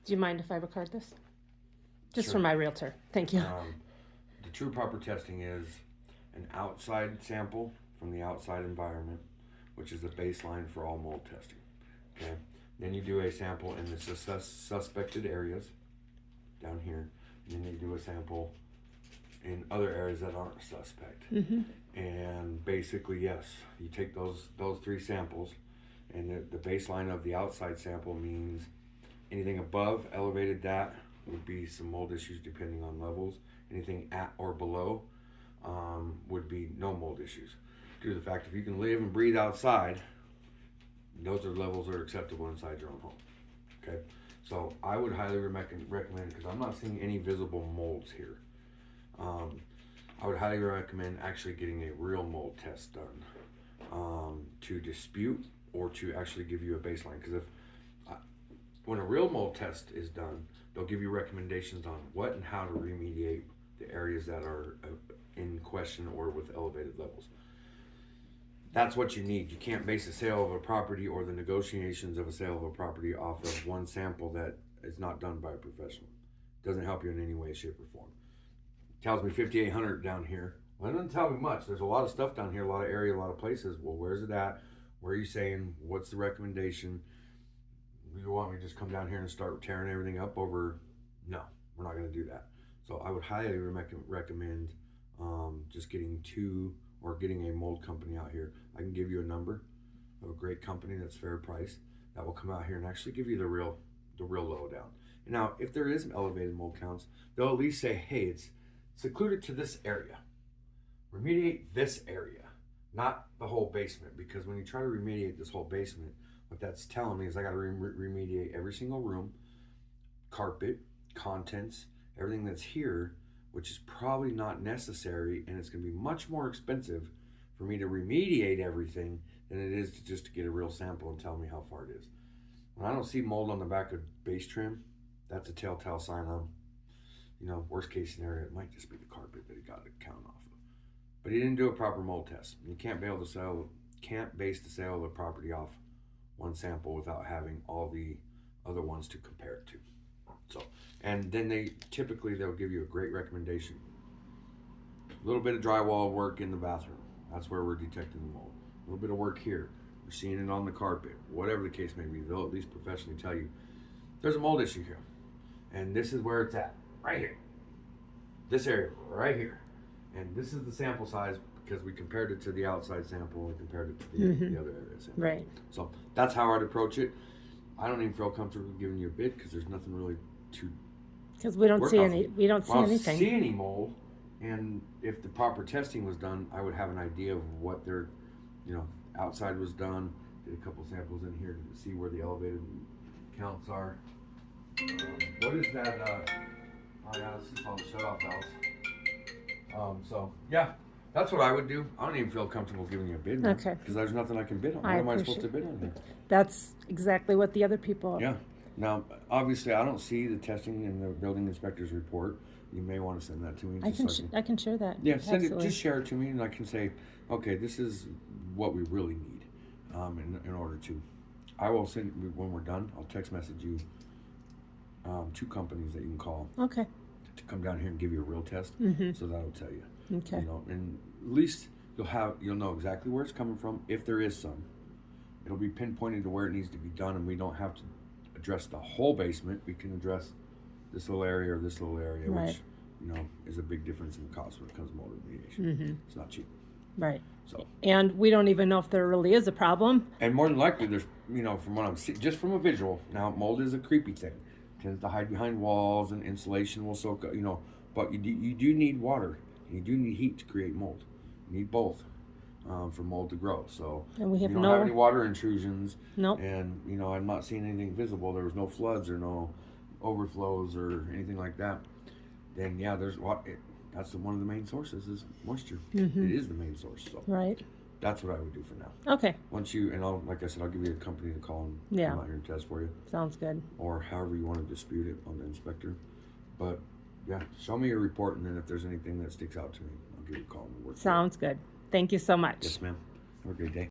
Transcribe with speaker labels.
Speaker 1: Do you mind if I record this? Just
Speaker 2: Sure.
Speaker 1: for my realtor. Thank you.
Speaker 2: The true proper testing is an outside sample from the outside environment, which is the baseline for all mold testing. Okay. Then you do a sample in the suspected areas down here. And then you do a sample in other areas that aren't suspect. And basically, yes, you take those three samples, and the baseline of the outside sample means anything above elevated that would be some mold issues depending on levels. Anything at or below would be no mold issues. Due to the fact if you can live and breathe outside, those are levels that are acceptable inside your own home. Okay, so I would highly recommend, because I'm not seeing any visible molds here. I would highly recommend actually getting a real mold test done to dispute or to actually give you a baseline. Because when a real mold test is done, they'll give you recommendations on what and how to remediate the areas that are in question or with elevated levels. That's what you need. You can't base the sale of a property or the negotiations of a sale of a property off of one sample that is not done by a professional. It doesn't help you in any way, shape, or form. It tells me 5,800 down here. Well, it doesn't tell me much. There's a lot of stuff down here, a lot of area, a lot of places. Well, where's it at? Where are you saying? What's the recommendation? You want me to just come down here and start tearing everything up over? No, we're not going to do that. So I would highly recommend just getting getting a mold company out here. I can give you a number of a great company that's fair price that will come out here and actually give you the real lowdown. And now, if there is elevated mold counts, they'll at least say, hey, it's secluded to this area. Remediate this area, not the whole basement. Because when you try to remediate this whole basement, what that's telling me is I got to remediate every single room, carpet, contents, everything that's here, which is probably not necessary, and it's going to be much more expensive for me to remediate everything than it is to just to get a real sample and tell me how far it is. When I don't see mold on the back of base trim, that's a telltale sign on, worst case scenario, it might just be the carpet that he got a count off of. But he didn't do a proper mold test. You can't base the sale of the property off one sample without having all the other ones to compare it to. So, and then they'll give you a great recommendation. A little bit of drywall work in the bathroom. That's where we're detecting the mold. A little bit of work here. We're seeing it on the carpet. Whatever the case may be, they'll at least professionally tell you there's a mold issue here. And this is where it's at. Right here. This area, right here. And this is the sample size because we compared it to the outside sample and we compared it to the other areas.
Speaker 1: Right.
Speaker 2: So that's how I'd approach it. I don't even feel comfortable giving you a bid because there's nothing really to.
Speaker 1: Because we don't see any. We don't see
Speaker 2: I don't
Speaker 1: anything.
Speaker 2: see any mold, and if the proper testing was done, I would have an idea of what their, outside was done. Did a couple samples in here to see where the elevated counts are. What is that? This is called shut-off valves. So yeah, that's what I would do. I don't even feel comfortable giving you a bid.
Speaker 1: Okay.
Speaker 2: Because there's nothing I can bid on. What am I supposed to bid on here?
Speaker 1: That's exactly what the other people.
Speaker 2: Yeah. Now, obviously, I don't see the testing in the building inspector's report. You may want to send that to me.
Speaker 1: I can share that.
Speaker 2: Yeah, send
Speaker 1: Absolutely.
Speaker 2: it. Just share it to me, and I can say, okay, this is what we really need in order to. I will send when we're done. I'll text message you 2 companies that you can call.
Speaker 1: Okay.
Speaker 2: To come down here and give you a real test, so that'll tell you.
Speaker 1: Okay.
Speaker 2: And at least you'll know exactly where it's coming from. If there is some, it'll be pinpointed to where it needs to be done, and we don't have to address the whole basement. We can address this little area or this little area,
Speaker 1: Right.
Speaker 2: which is a big difference in cost when it comes to mold remediation. It's not cheap.
Speaker 1: Right.
Speaker 2: So,
Speaker 1: and we don't even know if there really is a problem.
Speaker 2: and more than likely, there's from what I'm seeing, just from a visual. Now, mold is a creepy thing. It tends to hide behind walls, and insulation will soak. But you do need water. And you do need heat to create mold. You need both for mold to grow. So
Speaker 1: And we have
Speaker 2: you don't have any water intrusions.
Speaker 1: Nope.
Speaker 2: And I'm not seeing anything visible. There was no floods or no overflows or anything like that. Then yeah, there's that's one of the main sources is moisture. It is the main source. So
Speaker 1: Right.
Speaker 2: that's what I would do for now.
Speaker 1: Okay.
Speaker 2: Once like I said, I'll give you a company to call and come out here and test for you.
Speaker 1: Sounds good.
Speaker 2: Or however you want to dispute it on the inspector. But yeah, show me your report, and then if there's anything that sticks out to me, I'll give you a call and we'll work.
Speaker 1: Sounds good. Thank you so much.
Speaker 2: Yes, ma'am. Have a great day.